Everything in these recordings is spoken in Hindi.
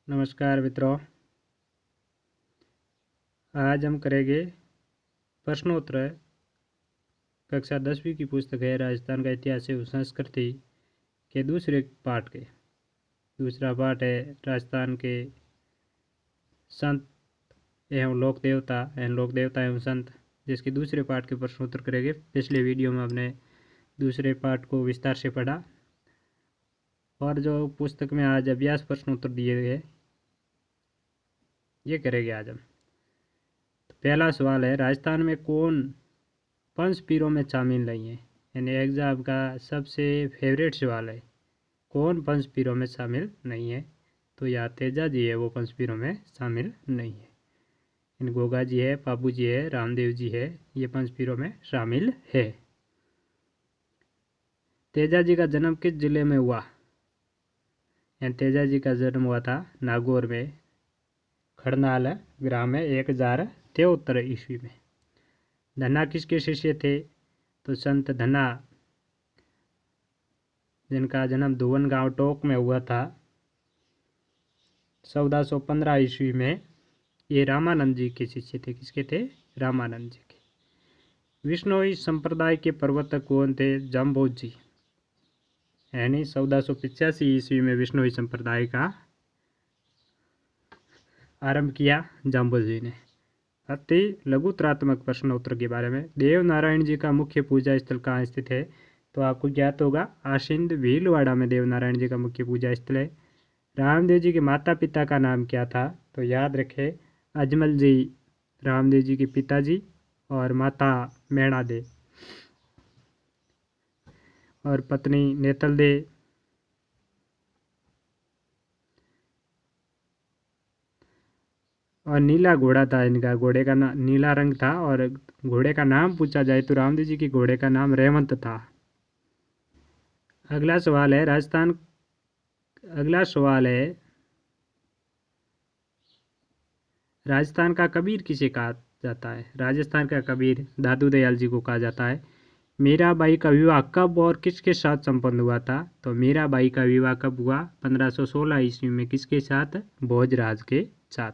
नमस्कार मित्रों, आज हम करेंगे प्रश्नोत्तर कक्षा 10वीं की पुस्तक है राजस्थान का इतिहास एवं संस्कृति के दूसरे पाठ के। दूसरा पाठ है राजस्थान के संत एवं लोक देवता एवं संत, जिसके दूसरे पाठ के प्रश्नोत्तर करेंगे। पिछले वीडियो में हमने दूसरे पाठ को विस्तार से पढ़ा और जो पुस्तक में आज अभ्यास प्रश्नोत्तर दिए गए ये करेंगे आज हम। पहला सवाल है, राजस्थान में कौन पंच पीरों में शामिल नहीं है? यानी एग्जाम का सबसे फेवरेट सवाल है, कौन पंच पीरों में शामिल नहीं है? तो यहाँ तेजा जी है, वो पंच पीरों में शामिल नहीं है। इन गोगा जी है, पापू जी है, रामदेव जी है, ये पंच पीरों में शामिल है। तेजा जी का जन्म किस जिले में हुआ? यानी तेजा जी का जन्म हुआ था नागौर में, खड़नाल ग्राम में 1073 ईस्वी में। धन्ना किसके शिष्य थे? तो संत धन्ना, जिनका जन्म धुवन गांव टोक में हुआ था 1415 ईस्वी में, ये रामानंद जी के शिष्य थे। किसके थे? रामानंद जी के। विष्णोई संप्रदाय के प्रवर्तक कौन थे? जाम्बोज जी। यानी 1485 ईस्वी में विष्णोई संप्रदाय का आरंभ किया जाम्बोज जी ने। अति लघुत्रात्मक प्रश्नोत्तर के बारे में, देव नारायण जी का मुख्य पूजा स्थल कहाँ स्थित है? तो आपको ज्ञात होगा आसिंद भीलवाड़ा में देव नारायण जी का मुख्य पूजा स्थल है। रामदेव जी के माता पिता का नाम क्या था? तो याद रखें, अजमल जी रामदेव जी के पिताजी और माता मैणा दे और पत्नी नेतल दे। और नीला घोड़ा था इनका, घोड़े का नाम नीला रंग था। और घोड़े का नाम पूछा जाए तो रामदेव जी के घोड़े का नाम रेवंत था। अगला सवाल है राजस्थान का कबीर किसे कहा जाता है? राजस्थान का कबीर दादू दयाल जी को कहा जाता है। मीराबाई का विवाह कब और किसके साथ संपन्न हुआ था? तो मीराबाई का विवाह कब हुआ? 1516 ईस्वी में। किसके साथ? भोजराज के साथ।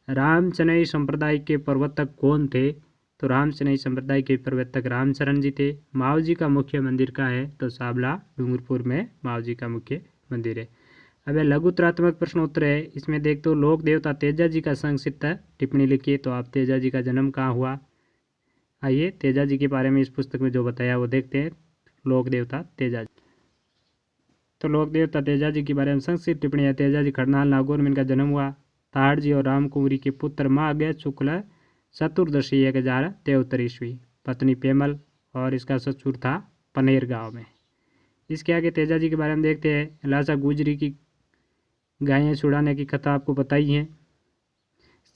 रामचनई संप्रदाय के प्रवर्तक कौन थे? तो रामचनई संप्रदाय के प्रवर्तक रामचरण जी थे। माओ जी का मुख्य मंदिर कहाँ है? तो साबला डूंगरपुर में माओ जी का मुख्य मंदिर है। अब लघुत्रात्मक प्रश्नोत्तर है, इसमें देख तो लोक देवता तेजा जी का संक्षिप्त टिप्पणी लिखिए। तो आप तेजा जी का जन्म कहाँ हुआ? आइए तेजा जी के बारे में इस पुस्तक में जो बताया वो देखते हैं। लोक देवता तेजा जी। तो लोक देवता तेजा जी के बारे में संक्षिप्त टिप्पणी है। तेजा जी खड़नाल नागौर में इनका जन्म हुआ। ताड़ जी और रामकुंवरी के पुत्र माँ अज्ञात शुक्ल चतुर्दशी 1073 ईस्वी। पत्नी पेमल और इसका ससुर था पनेर गांव में। इसके आगे तेजा जी के बारे में देखते हैं। लासा गुजरी की गायें छुड़ाने की कथा आपको पता ही है।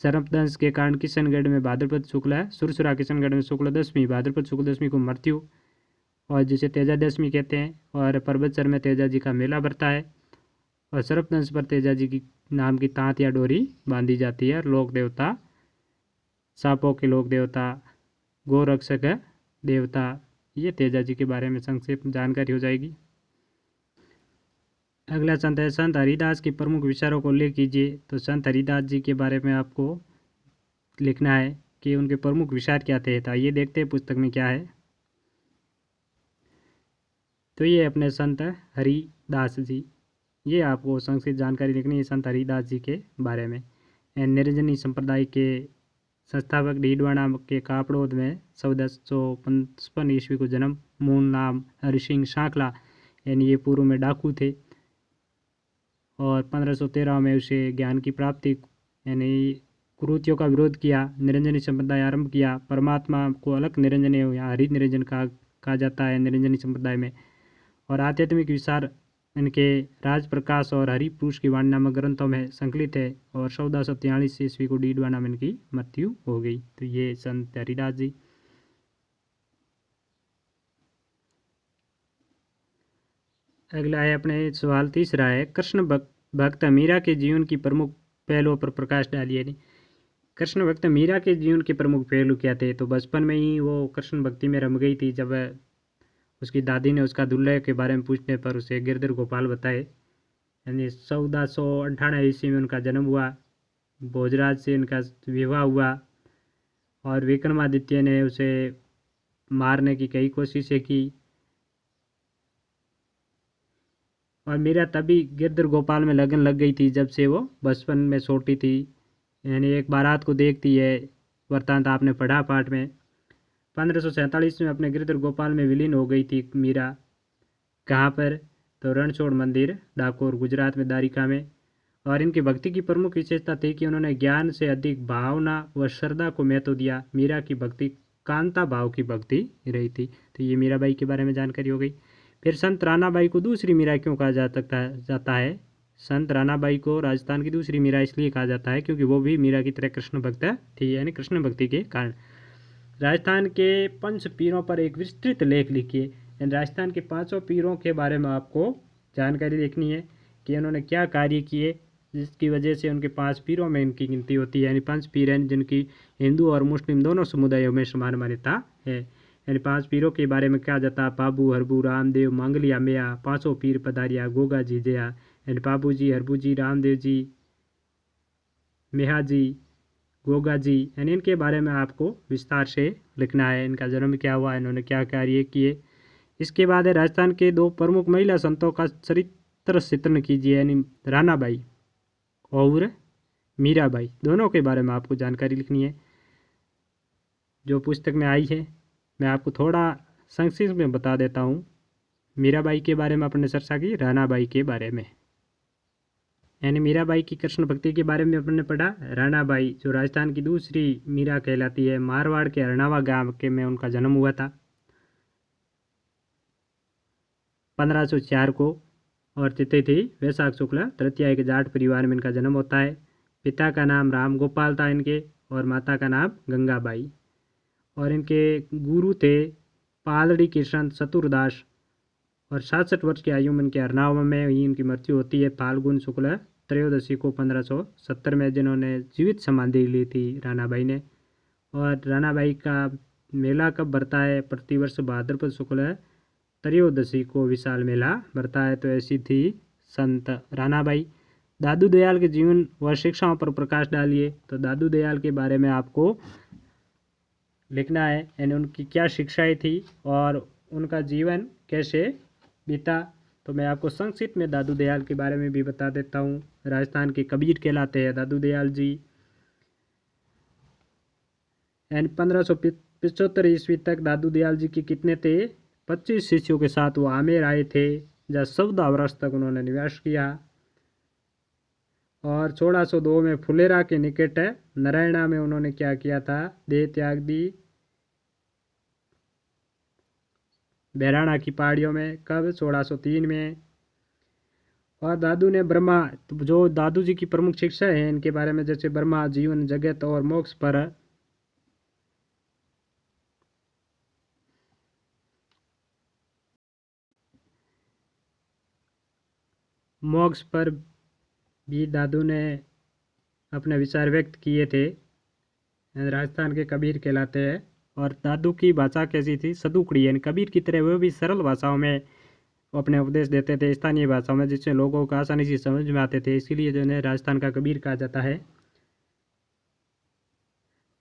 सर्पदंश के कारण किशनगढ़ में भाद्रपद शुक्ल सुरसुरा किशनगढ़ में शुक्ल दशमी भाद्रपद शुक्ल दशमी को मृत्यु, और जिसे तेजा दशमी कहते हैं। और पर्वतसर में तेजा जी का मेला भरता है और सर्पदंश पर तेजा जी की नाम की तांत या डोरी बांधी जाती है। लोक देवता सांपों के लोक देवता, गोरक्षक देवता, ये तेजा जी के बारे में संक्षिप्त जानकारी हो जाएगी। अगला संत है, संत हरिदास के प्रमुख विचारों को उल्लेख कीजिए। तो संत हरिदास जी के बारे में आपको लिखना है कि उनके प्रमुख विचार क्या थे। तो ये देखते हैं पुस्तक में क्या है। तो ये अपने संत हरिदास जी, ये आपको संक्षिप्त जानकारी लिखनी है संत हरिदास जी के बारे में। निरंजनी संप्रदाय के संस्थापक डीडवाना के कापड़ोद में 1455 ईस्वी को जन्म। मूल नाम हरिसिंह सांखला, यानी ये पूर्व में डाकू थे। और 1513 में उसे ज्ञान की प्राप्ति यानी कुरीतियों का विरोध किया, निरंजनी संप्रदाय आरंभ किया। परमात्मा को अलग निरंजन या हरि निरंजन कहा जाता है निरंजनी संप्रदाय में। और आध्यात्मिक विचार इनके राज प्रकाश और हरि पुरुष की वाणी नामक ग्रंथों में संकलित है। और 1443 ईस्वी को डीडवाना में इनकी मृत्यु हो गई। तो ये संत हरिदास जी। अगला है अपने सवाल तीसरा है, कृष्ण भक्त मीरा के जीवन की प्रमुख पहलुओं पर प्रकाश डालिए। कृष्ण भक्त मीरा के जीवन के प्रमुख पहलू क्या थे? तो बचपन में ही वो कृष्ण भक्ति में रम गई थी। जब उसकी दादी ने उसका दुल्हे के बारे में पूछने पर उसे गिरधर गोपाल बताए। यानी 1498 ईस्वी में उनका जन्म हुआ। भोजराज से इनका विवाह हुआ और विक्रमादित्य ने उसे मारने की कई कोशिशें की और मीरा तभी गिरधर गोपाल में लगन लग गई थी जब से वो बचपन में छोटी थी। यानी एक बारात को देखती है, वृत्तांत आपने पढ़ा पाठ में। 1547 में अपने गिरधर गोपाल में विलीन हो गई थी मीरा। कहाँ पर? तो रणछोड़ मंदिर, डाकोर, गुजरात में, द्वारिका में। और इनकी भक्ति की प्रमुख विशेषता थी कि उन्होंने ज्ञान से अधिक भावना व श्रद्धा को महत्व दिया। मीरा की भक्ति कांता भाव की भक्ति रही थी। तो ये मीराबाई के बारे में जानकारी हो गई। फिर संत रानाबाई को दूसरी मीरा क्यों कहा जाता है? संत रानाबाई को राजस्थान की दूसरी मीरा इसलिए कहा जाता है क्योंकि वो भी मीरा की तरह कृष्ण भक्त थी, यानी कृष्ण भक्ति के कारण। राजस्थान के पंच पीरों पर एक विस्तृत लेख लिखिए। राजस्थान के पांचों पीरों के बारे में आपको जानकारी देखनी है कि उन्होंने क्या कार्य किए, जिसकी वजह से उनके 5 पीरों में इनकी गिनती होती है। यानी 5 पीर हैं जिनकी हिंदू और मुस्लिम दोनों समुदायों में समान मान्यता है। यानी 5 पीरों के बारे में क्या जाता? पाबू, हरबू, रामदेव, मंगलिया, मेया, पांचों पीर पधारिया, गोगा जी जया। यानी पाबू जी, हरबू जी, रामदेव जी, मेहा जी, गोगा जी, यानी इनके बारे में आपको विस्तार से लिखना है। इनका जन्म क्या हुआ, इन्होंने क्या कार्य किए। इसके बाद है राजस्थान के 2 प्रमुख महिला संतों का चरित्र चित्रण कीजिए। यानी रानाबाई और मीराबाई, दोनों के बारे में आपको जानकारी लिखनी है जो पुस्तक में आई है। मैं आपको थोड़ा संक्षिप्त में बता देता हूँ। मीराबाई के बारे में अपने चर्चा की, रानाबाई के बारे में। यानी मीराबाई की कृष्ण भक्ति के बारे में अपने पढ़ा। रानाबाई जो राजस्थान की दूसरी मीरा कहलाती है, मारवाड़ के अरनावा गांव के में उनका जन्म हुआ था 1504 को और तिथि थी वैशाख शुक्ल तृतीया के जाट परिवार में इनका जन्म होता है। पिता का नाम राम गोपाल था इनके और माता का नाम गंगाबाई। और इनके गुरु थे पालड़ी के संत चतुरदास। और 67 वर्ष की आयु में इनके अरनावा में ही इनकी मृत्यु होती है फाल्गुन शुक्ल त्रयोदशी को 1570 में, जिन्होंने जीवित समाधि ली थी रानाबाई ने। और रानाबाई का मेला कब बरता है? प्रतिवर्ष भाद्रपद शुक्ल त्रयोदशी को विशाल मेला बरता है। तो ऐसी थी संत रानाबाई। दादू दयाल के जीवन व शिक्षाओं पर प्रकाश डालिए। तो दादू दयाल के बारे में आपको लिखना है, यानी उनकी क्या शिक्षाएं थी और उनका जीवन कैसे बीता। तो मैं आपको संक्षिप्त में दादू दयाल के बारे में भी बता देता हूँ। राजस्थान के कबीर कहलाते हैं दादू दयाल जी। यानी 1575 ईस्वी तक दादू दयाल जी के कितने थे? 25 शिष्यों के साथ वो आमेर आए थे, जहाँ 14 वर्ष तक उन्होंने निवास किया। और 1602 में फुलेरा के निकट नारायणा में उन्होंने क्या किया था? देह त्याग दी बैराणा की पहाड़ियों में। कब? 1603 में। और दादू ने ब्रह्मा, जो दादू जी की प्रमुख शिक्षा है इनके बारे में, जैसे ब्रह्मा, जीवन, जगत और मोक्ष पर भी दादू ने अपने विचार व्यक्त किए थे। राजस्थान के कबीर कहलाते हैं। और दादू की भाषा कैसी थी? सदुकड़ी, यानी कबीर की तरह वो भी सरल भाषाओं में अपने उपदेश देते थे, स्थानीय भाषाओं में, जिससे लोगों को आसानी से समझ में आते थे। इसीलिए जो है राजस्थान का कबीर कहा जाता है।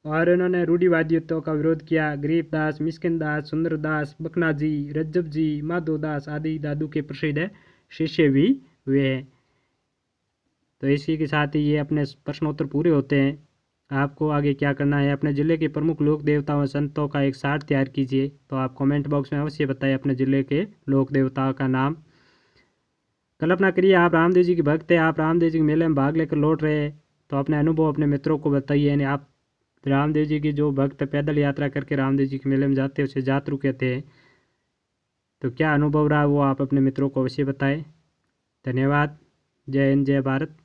और इन्होंने रूढ़िवादियों का विरोध किया। गरीबदास, मिस्किनदास, सुंदरदास, बकनाजी, रज्जब जी, माधोदास आदि दादू के प्रसिद्ध शिष्य भी हुए हैं। तो इसी के साथ ही ये अपने प्रश्नोत्तर पूरे होते हैं। आपको आगे क्या करना है? अपने ज़िले के प्रमुख लोक देवताओं और संतों का एक चार्ट तैयार कीजिए। तो आप कमेंट बॉक्स में अवश्य बताइए अपने ज़िले के लोक देवताओं का नाम। कल्पना करिए आप रामदेव जी के भक्त हैं, आप रामदेव जी के मेले में भाग लेकर लौट रहे हैं। तो अपने अनुभव अपने मित्रों को बताइए। यानी आप रामदेव जी की जो भक्त पैदल यात्रा करके रामदेव जी के मेले में जाते हैं उसे यात्रु कहते हैं। तो क्या अनुभव रहा वो आप अपने मित्रों को अवश्य बताएं। धन्यवाद। जय हिंद, जय भारत।